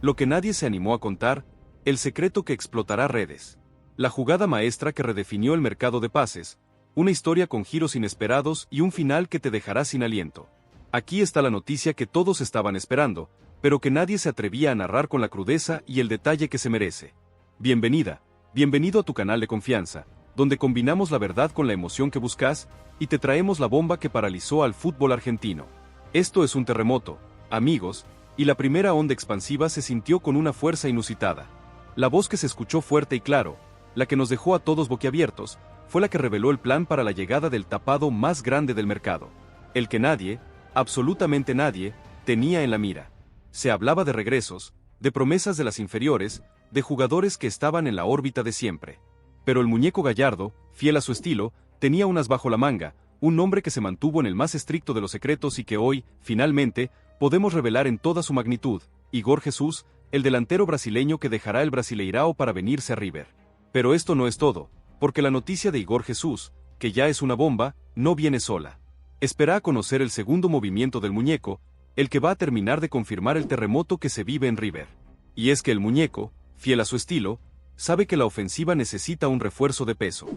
Lo que nadie se animó a contar, el secreto que explotará redes. La jugada maestra que redefinió el mercado de pases, una historia con giros inesperados y un final que te dejará sin aliento. Aquí está la noticia que todos estaban esperando, pero que nadie se atrevía a narrar con la crudeza y el detalle que se merece. Bienvenida, bienvenido a tu canal de confianza, donde combinamos la verdad con la emoción que buscas, y te traemos la bomba que paralizó al fútbol argentino. Esto es un terremoto, amigos, y la primera onda expansiva se sintió con una fuerza inusitada. La voz que se escuchó fuerte y claro, la que nos dejó a todos boquiabiertos, fue la que reveló el plan para la llegada del tapado más grande del mercado. El que nadie, absolutamente nadie, tenía en la mira. Se hablaba de regresos, de promesas de las inferiores, de jugadores que estaban en la órbita de siempre. Pero el muñeco Gallardo, fiel a su estilo, tenía unas bajo la manga, un nombre que se mantuvo en el más estricto de los secretos y que hoy, finalmente, podemos revelar en toda su magnitud: Igor Jesús, el delantero brasileño que dejará el Brasileirao para venirse a River. Pero esto no es todo, porque la noticia de Igor Jesús, que ya es una bomba, no viene sola. Espera a conocer el segundo movimiento del muñeco, el que va a terminar de confirmar el terremoto que se vive en River. Y es que el muñeco, fiel a su estilo, sabe que la ofensiva necesita un refuerzo de peso.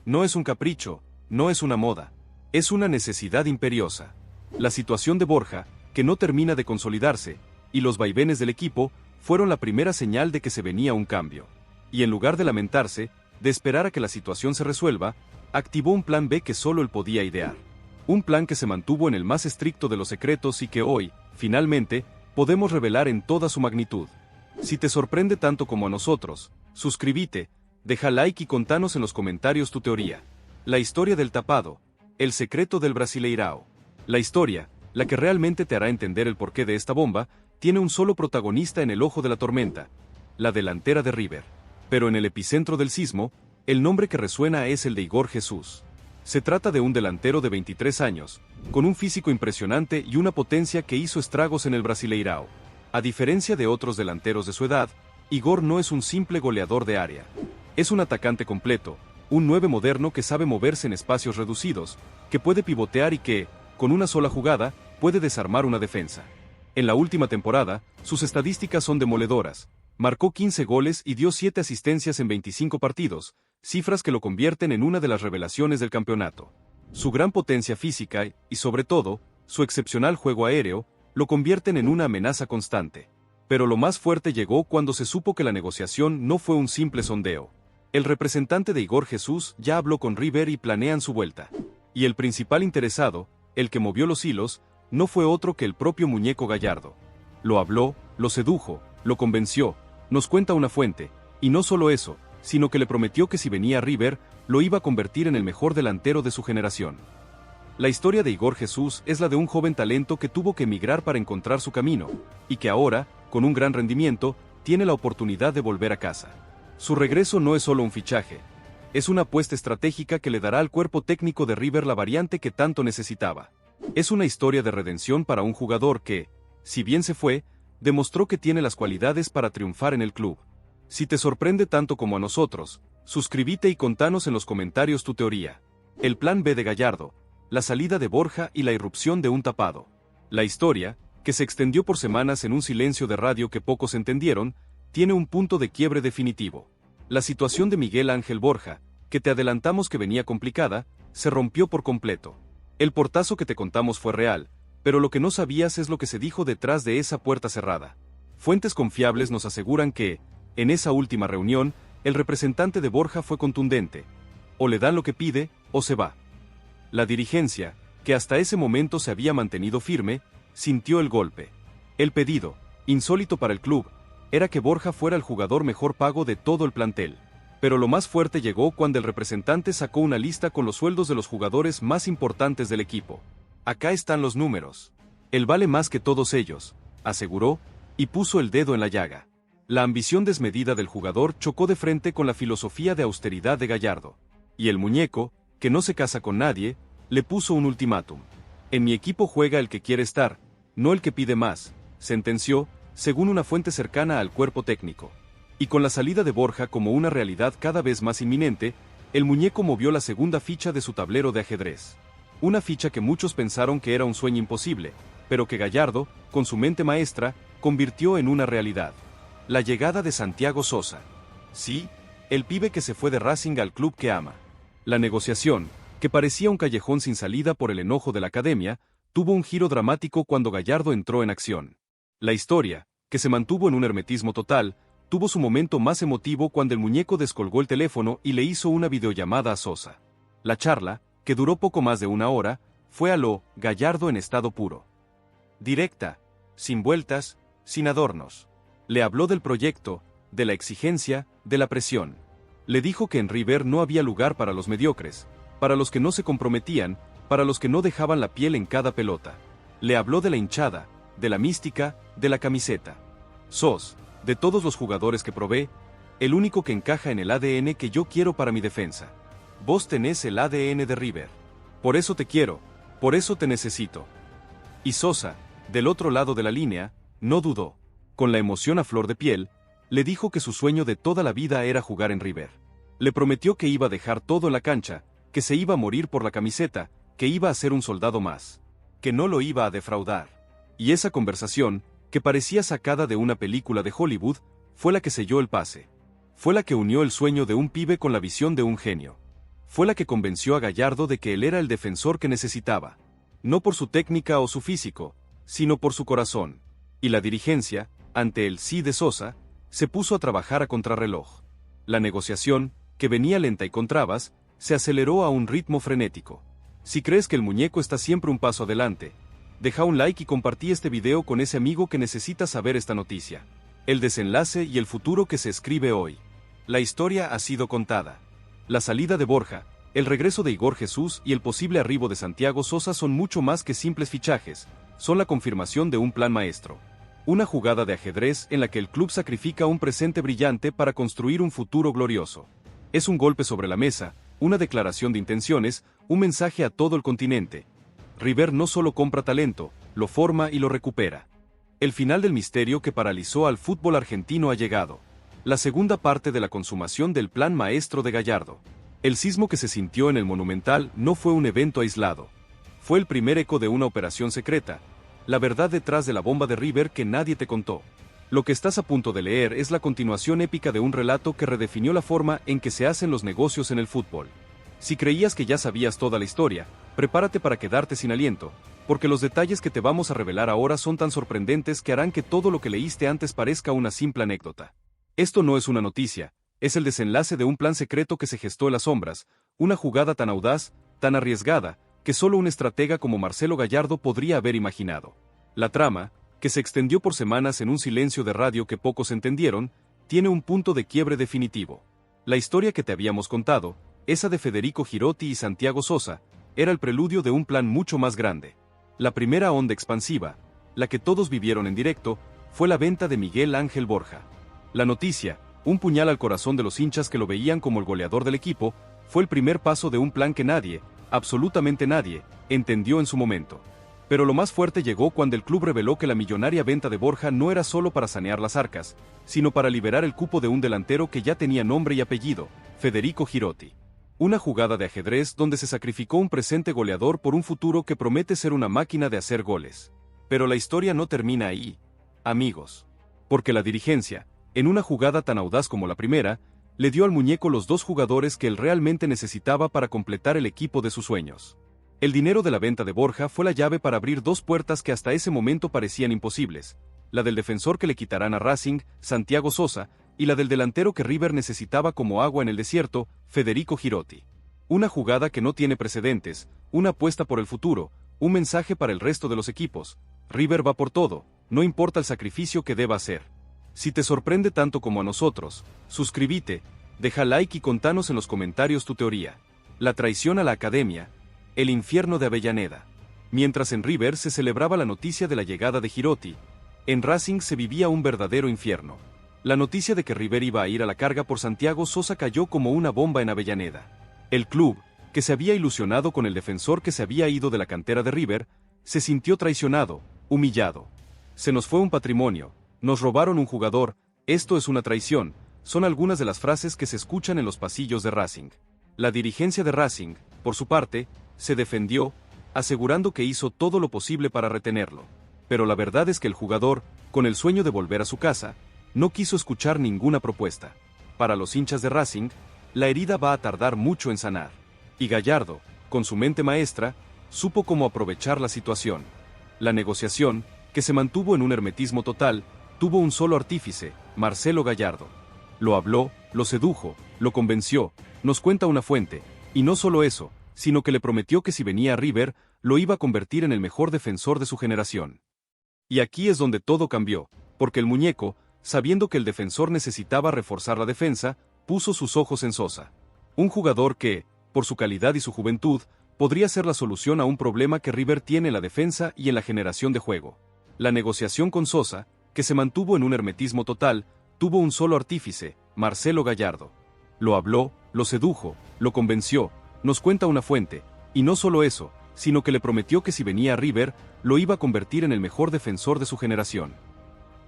No es un capricho, no es una moda, es una necesidad imperiosa. La situación de Borja, que no termina de consolidarse, y los vaivenes del equipo, fueron la primera señal de que se venía un cambio. Y en lugar de lamentarse, de esperar a que la situación se resuelva, activó un plan B que solo él podía idear. Un plan que se mantuvo en el más estricto de los secretos y que hoy, finalmente, podemos revelar en toda su magnitud. Si te sorprende tanto como a nosotros, suscríbete, deja like y contanos en los comentarios tu teoría. La historia del tapado, el secreto del Brasileirao. La historia, la que realmente te hará entender el porqué de esta bomba, tiene un solo protagonista en el ojo de la tormenta: la delantera de River. Pero en el epicentro del sismo, el nombre que resuena es el de Igor Jesús. Se trata de un delantero de 23 años, con un físico impresionante y una potencia que hizo estragos en el Brasileirao. A diferencia de otros delanteros de su edad, Igor no es un simple goleador de área. Es un atacante completo, un 9 moderno que sabe moverse en espacios reducidos, que puede pivotear y que, con una sola jugada, puede desarmar una defensa. En la última temporada, sus estadísticas son demoledoras. Marcó 15 goles y dio 7 asistencias en 25 partidos, cifras que lo convierten en una de las revelaciones del campeonato. Su gran potencia física y, sobre todo, su excepcional juego aéreo, lo convierten en una amenaza constante. Pero lo más fuerte llegó cuando se supo que la negociación no fue un simple sondeo. El representante de Igor Jesús ya habló con River y planean su vuelta. Y el principal interesado, el que movió los hilos, no fue otro que el propio muñeco Gallardo. Lo habló, lo sedujo, lo convenció, nos cuenta una fuente, y no solo eso, sino que le prometió que si venía a River, lo iba a convertir en el mejor delantero de su generación. La historia de Igor Jesús es la de un joven talento que tuvo que emigrar para encontrar su camino, y que ahora, con un gran rendimiento, tiene la oportunidad de volver a casa. Su regreso no es solo un fichaje, es una apuesta estratégica que le dará al cuerpo técnico de River la variante que tanto necesitaba. Es una historia de redención para un jugador que, si bien se fue, demostró que tiene las cualidades para triunfar en el club. Si te sorprende tanto como a nosotros, suscríbete y contanos en los comentarios tu teoría. El plan B de Gallardo, la salida de Borja y la irrupción de un tapado. La historia, que se extendió por semanas en un silencio de radio que pocos entendieron, tiene un punto de quiebre definitivo. La situación de Miguel Ángel Borja, que te adelantamos que venía complicada, se rompió por completo. El portazo que te contamos fue real, pero lo que no sabías es lo que se dijo detrás de esa puerta cerrada. Fuentes confiables nos aseguran que, en esa última reunión, el representante de Borja fue contundente: o le dan lo que pide, o se va. La dirigencia, que hasta ese momento se había mantenido firme, sintió el golpe. El pedido, insólito para el club, era que Borja fuera el jugador mejor pago de todo el plantel. Pero lo más fuerte llegó cuando el representante sacó una lista con los sueldos de los jugadores más importantes del equipo. Acá están los números. Él vale más que todos ellos, aseguró, y puso el dedo en la llaga. La ambición desmedida del jugador chocó de frente con la filosofía de austeridad de Gallardo. Y el muñeco, que no se casa con nadie, le puso un ultimátum. En mi equipo juega el que quiere estar, no el que pide más, sentenció, según una fuente cercana al cuerpo técnico. Y con la salida de Borja como una realidad cada vez más inminente, el muñeco movió la segunda ficha de su tablero de ajedrez. Una ficha que muchos pensaron que era un sueño imposible, pero que Gallardo, con su mente maestra, convirtió en una realidad. La llegada de Santiago Sosa. Sí, el pibe que se fue de Racing al club que ama. La negociación, que parecía un callejón sin salida por el enojo de la academia, tuvo un giro dramático cuando Gallardo entró en acción. La historia, que se mantuvo en un hermetismo total, tuvo su momento más emotivo cuando el muñeco descolgó el teléfono y le hizo una videollamada a Sosa. La charla, que duró poco más de una hora, fue a lo Gallardo en estado puro. Directa, sin vueltas, sin adornos. Le habló del proyecto, de la exigencia, de la presión. Le dijo que en River no había lugar para los mediocres, para los que no se comprometían, para los que no dejaban la piel en cada pelota. Le habló de la hinchada, de la mística, de la camiseta. Sos, de todos los jugadores que probé, el único que encaja en el ADN que yo quiero para mi defensa. Vos tenés el ADN de River. Por eso te quiero, por eso te necesito. Y Sosa, del otro lado de la línea, no dudó. Con la emoción a flor de piel, le dijo que su sueño de toda la vida era jugar en River. Le prometió que iba a dejar todo en la cancha, que se iba a morir por la camiseta, que iba a ser un soldado más, que no lo iba a defraudar. Y esa conversación, que parecía sacada de una película de Hollywood, fue la que selló el pase. Fue la que unió el sueño de un pibe con la visión de un genio. Fue la que convenció a Gallardo de que él era el defensor que necesitaba. No por su técnica o su físico, sino por su corazón. Y la dirigencia, ante el sí de Sosa, se puso a trabajar a contrarreloj. La negociación, que venía lenta y con trabas, se aceleró a un ritmo frenético. Si crees que el muñeco está siempre un paso adelante, deja un like y compartí este video con ese amigo que necesita saber esta noticia. El desenlace y el futuro que se escribe hoy. La historia ha sido contada. La salida de Borja, el regreso de Igor Jesús y el posible arribo de Santiago Sosa son mucho más que simples fichajes, son la confirmación de un plan maestro. Una jugada de ajedrez en la que el club sacrifica un presente brillante para construir un futuro glorioso. Es un golpe sobre la mesa, una declaración de intenciones, un mensaje a todo el continente. River no solo compra talento, lo forma y lo recupera. El final del misterio que paralizó al fútbol argentino ha llegado. La segunda parte de la consumación del plan maestro de Gallardo. El sismo que se sintió en el Monumental no fue un evento aislado. Fue el primer eco de una operación secreta, la verdad detrás de la bomba de River que nadie te contó. Lo que estás a punto de leer es la continuación épica de un relato que redefinió la forma en que se hacen los negocios en el fútbol. Si creías que ya sabías toda la historia, prepárate para quedarte sin aliento, porque los detalles que te vamos a revelar ahora son tan sorprendentes que harán que todo lo que leíste antes parezca una simple anécdota. Esto no es una noticia, es el desenlace de un plan secreto que se gestó en las sombras, una jugada tan audaz, tan arriesgada, que solo un estratega como Marcelo Gallardo podría haber imaginado. La trama, que se extendió por semanas en un silencio de radio que pocos entendieron, tiene un punto de quiebre definitivo. La historia que te habíamos contado, esa de Federico Girotti y Santiago Sosa, era el preludio de un plan mucho más grande. La primera onda expansiva, la que todos vivieron en directo, fue la venta de Miguel Ángel Borja. La noticia, un puñal al corazón de los hinchas que lo veían como el goleador del equipo, fue el primer paso de un plan que nadie, absolutamente nadie, entendió en su momento. Pero lo más fuerte llegó cuando el club reveló que la millonaria venta de Borja no era solo para sanear las arcas, sino para liberar el cupo de un delantero que ya tenía nombre y apellido, Federico Girotti. Una jugada de ajedrez donde se sacrificó un presente goleador por un futuro que promete ser una máquina de hacer goles. Pero la historia no termina ahí, amigos. Porque la dirigencia, en una jugada tan audaz como la primera, le dio al muñeco los dos jugadores que él realmente necesitaba para completar el equipo de sus sueños. El dinero de la venta de Borja fue la llave para abrir dos puertas que hasta ese momento parecían imposibles, la del defensor que le quitarán a Racing, Santiago Sosa, y la del delantero que River necesitaba como agua en el desierto, Federico Girotti. Una jugada que no tiene precedentes, una apuesta por el futuro, un mensaje para el resto de los equipos. River va por todo, no importa el sacrificio que deba hacer. Si te sorprende tanto como a nosotros, suscríbete, deja like y contanos en los comentarios tu teoría. La traición a la academia, el infierno de Avellaneda. Mientras en River se celebraba la noticia de la llegada de Girotti, en Racing se vivía un verdadero infierno. La noticia de que River iba a ir a la carga por Santiago Sosa cayó como una bomba en Avellaneda. El club, que se había ilusionado con el defensor que se había ido de la cantera de River, se sintió traicionado, humillado. Se nos fue un patrimonio, nos robaron un jugador, esto es una traición, son algunas de las frases que se escuchan en los pasillos de Racing. La dirigencia de Racing, por su parte, se defendió, asegurando que hizo todo lo posible para retenerlo. Pero la verdad es que el jugador, con el sueño de volver a su casa, No quiso escuchar ninguna propuesta. Para los hinchas de Racing, la herida va a tardar mucho en sanar. Y Gallardo, con su mente maestra, supo cómo aprovechar la situación. La negociación, que se mantuvo en un hermetismo total, tuvo un solo artífice, Marcelo Gallardo. Lo habló, lo sedujo, lo convenció, nos cuenta una fuente, y no solo eso, sino que le prometió que si venía a River, lo iba a convertir en el mejor defensor de su generación. Y aquí es donde todo cambió, porque el muñeco, sabiendo que el defensor necesitaba reforzar la defensa, puso sus ojos en Sosa. Un jugador que, por su calidad y su juventud, podría ser la solución a un problema que River tiene en la defensa y en la generación de juego. La negociación con Sosa, que se mantuvo en un hermetismo total, tuvo un solo artífice, Marcelo Gallardo. Lo habló, lo sedujo, lo convenció, nos cuenta una fuente, y no solo eso, sino que le prometió que si venía a River, lo iba a convertir en el mejor defensor de su generación.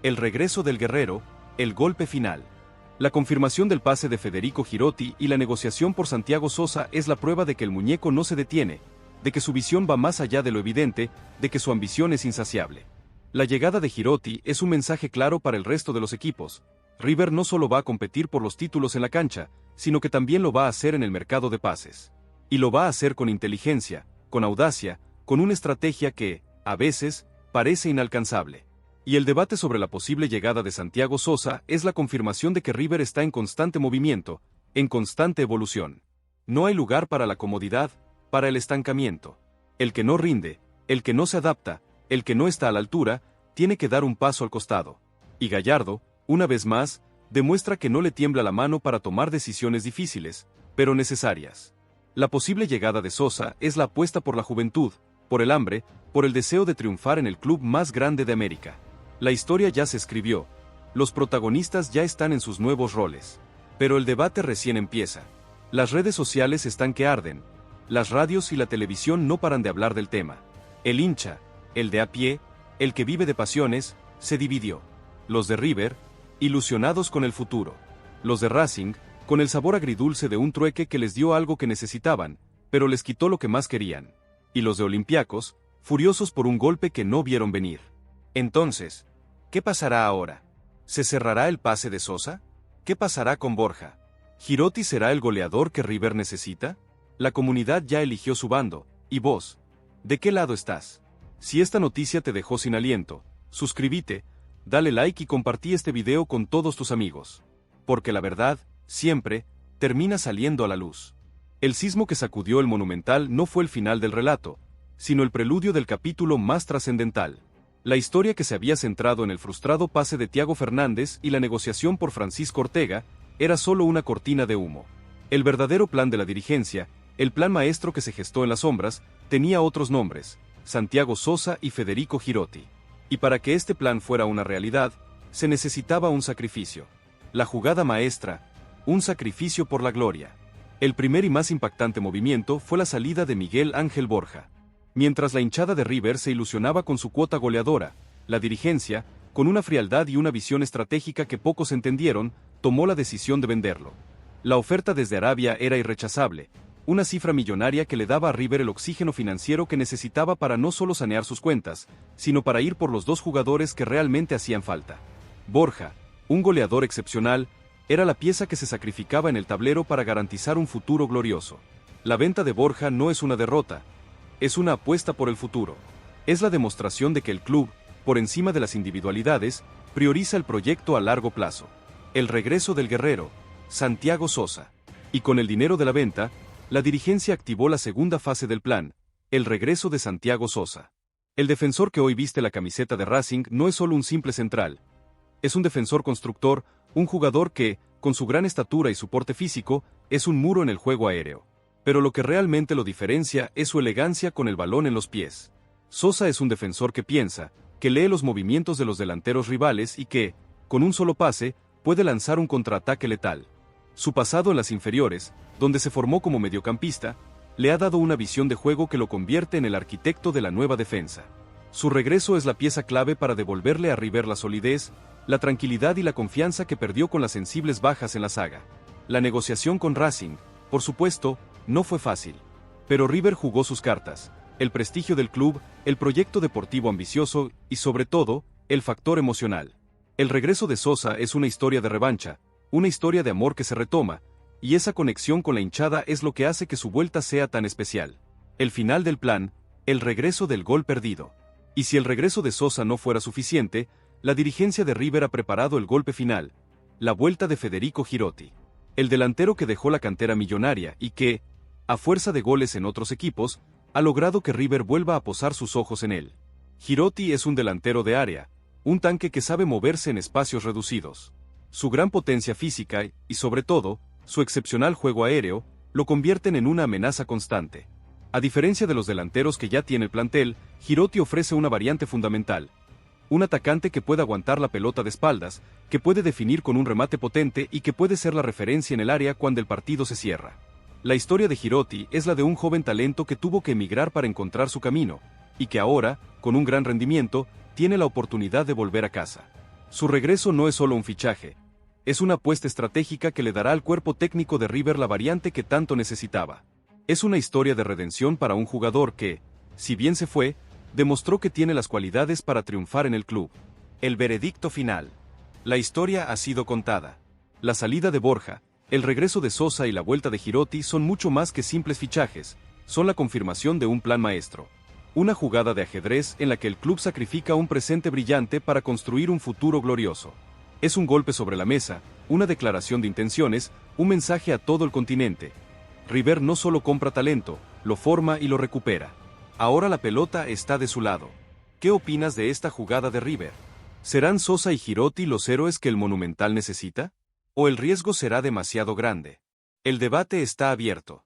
El regreso del guerrero, el golpe final. La confirmación del pase de Federico Girotti y la negociación por Santiago Sosa es la prueba de que el muñeco no se detiene, de que su visión va más allá de lo evidente, de que su ambición es insaciable. La llegada de Girotti es un mensaje claro para el resto de los equipos. River no solo va a competir por los títulos en la cancha, sino que también lo va a hacer en el mercado de pases. Y lo va a hacer con inteligencia, con audacia, con una estrategia que, a veces, parece inalcanzable. Y el debate sobre la posible llegada de Santiago Sosa es la confirmación de que River está en constante movimiento, en constante evolución. No hay lugar para la comodidad, para el estancamiento. El que no rinde, el que no se adapta, el que no está a la altura, tiene que dar un paso al costado. Y Gallardo, una vez más, demuestra que no le tiembla la mano para tomar decisiones difíciles, pero necesarias. La posible llegada de Sosa es la apuesta por la juventud, por el hambre, por el deseo de triunfar en el club más grande de América. La historia ya se escribió. Los protagonistas ya están en sus nuevos roles. Pero el debate recién empieza. Las redes sociales están que arden. Las radios y la televisión no paran de hablar del tema. El hincha, el de a pie, el que vive de pasiones, se dividió. Los de River, ilusionados con el futuro. Los de Racing, con el sabor agridulce de un trueque que les dio algo que necesitaban, pero les quitó lo que más querían. Y los de Olympiacos, furiosos por un golpe que no vieron venir. Entonces, ¿qué pasará ahora? ¿Se cerrará el pase de Sosa? ¿Qué pasará con Borja? ¿Girotti será el goleador que River necesita? La comunidad ya eligió su bando, ¿y vos? ¿De qué lado estás? Si esta noticia te dejó sin aliento, suscríbete, dale like y compartí este video con todos tus amigos. Porque la verdad, siempre, termina saliendo a la luz. El sismo que sacudió el Monumental no fue el final del relato, sino el preludio del capítulo más trascendental. La historia que se había centrado en el frustrado pase de Thiago Fernández y la negociación por Francisco Ortega, era solo una cortina de humo. El verdadero plan de la dirigencia, el plan maestro que se gestó en las sombras, tenía otros nombres, Santiago Sosa y Federico Girotti. Y para que este plan fuera una realidad, se necesitaba un sacrificio. La jugada maestra, un sacrificio por la gloria. El primer y más impactante movimiento fue la salida de Miguel Ángel Borja. Mientras la hinchada de River se ilusionaba con su cuota goleadora, la dirigencia, con una frialdad y una visión estratégica que pocos entendieron, tomó la decisión de venderlo. La oferta desde Arabia era irrechazable, una cifra millonaria que le daba a River el oxígeno financiero que necesitaba para no solo sanear sus cuentas, sino para ir por los dos jugadores que realmente hacían falta. Borja, un goleador excepcional, era la pieza que se sacrificaba en el tablero para garantizar un futuro glorioso. La venta de Borja no es una derrota, es una apuesta por el futuro. Es la demostración de que el club, por encima de las individualidades, prioriza el proyecto a largo plazo. El regreso del guerrero, Santiago Sosa. Y con el dinero de la venta, la dirigencia activó la segunda fase del plan, el regreso de Santiago Sosa. El defensor que hoy viste la camiseta de Racing no es solo un simple central. Es un defensor constructor, un jugador que, con su gran estatura y su porte físico, es un muro en el juego aéreo. Pero lo que realmente lo diferencia es su elegancia con el balón en los pies. Sosa es un defensor que piensa, que lee los movimientos de los delanteros rivales y que, con un solo pase, puede lanzar un contraataque letal. Su pasado en las inferiores, donde se formó como mediocampista, le ha dado una visión de juego que lo convierte en el arquitecto de la nueva defensa. Su regreso es la pieza clave para devolverle a River la solidez, la tranquilidad y la confianza que perdió con las sensibles bajas en la saga. La negociación con Racing, por supuesto, no fue fácil. Pero River jugó sus cartas, el prestigio del club, el proyecto deportivo ambicioso y, sobre todo, el factor emocional. El regreso de Sosa es una historia de revancha, una historia de amor que se retoma, y esa conexión con la hinchada es lo que hace que su vuelta sea tan especial. El final del plan, el regreso del gol perdido. Y si el regreso de Sosa no fuera suficiente, la dirigencia de River ha preparado el golpe final, la vuelta de Federico Girotti. El delantero que dejó la cantera millonaria y que, a fuerza de goles en otros equipos, ha logrado que River vuelva a posar sus ojos en él. Girotti es un delantero de área, un tanque que sabe moverse en espacios reducidos. Su gran potencia física y, sobre todo, su excepcional juego aéreo, lo convierten en una amenaza constante. A diferencia de los delanteros que ya tiene el plantel, Girotti ofrece una variante fundamental. Un atacante que puede aguantar la pelota de espaldas, que puede definir con un remate potente y que puede ser la referencia en el área cuando el partido se cierra. La historia de Girotti es la de un joven talento que tuvo que emigrar para encontrar su camino, y que ahora, con un gran rendimiento, tiene la oportunidad de volver a casa. Su regreso no es solo un fichaje, es una apuesta estratégica que le dará al cuerpo técnico de River la variante que tanto necesitaba. Es una historia de redención para un jugador que, si bien se fue, demostró que tiene las cualidades para triunfar en el club. El veredicto final. La historia ha sido contada. La salida de Borja, el regreso de Sosa y la vuelta de Girotti son mucho más que simples fichajes, son la confirmación de un plan maestro. Una jugada de ajedrez en la que el club sacrifica un presente brillante para construir un futuro glorioso. Es un golpe sobre la mesa, una declaración de intenciones, un mensaje a todo el continente. River no solo compra talento, lo forma y lo recupera. Ahora la pelota está de su lado. ¿Qué opinas de esta jugada de River? ¿Serán Sosa y Girotti los héroes que el Monumental necesita? ¿O el riesgo será demasiado grande? El debate está abierto.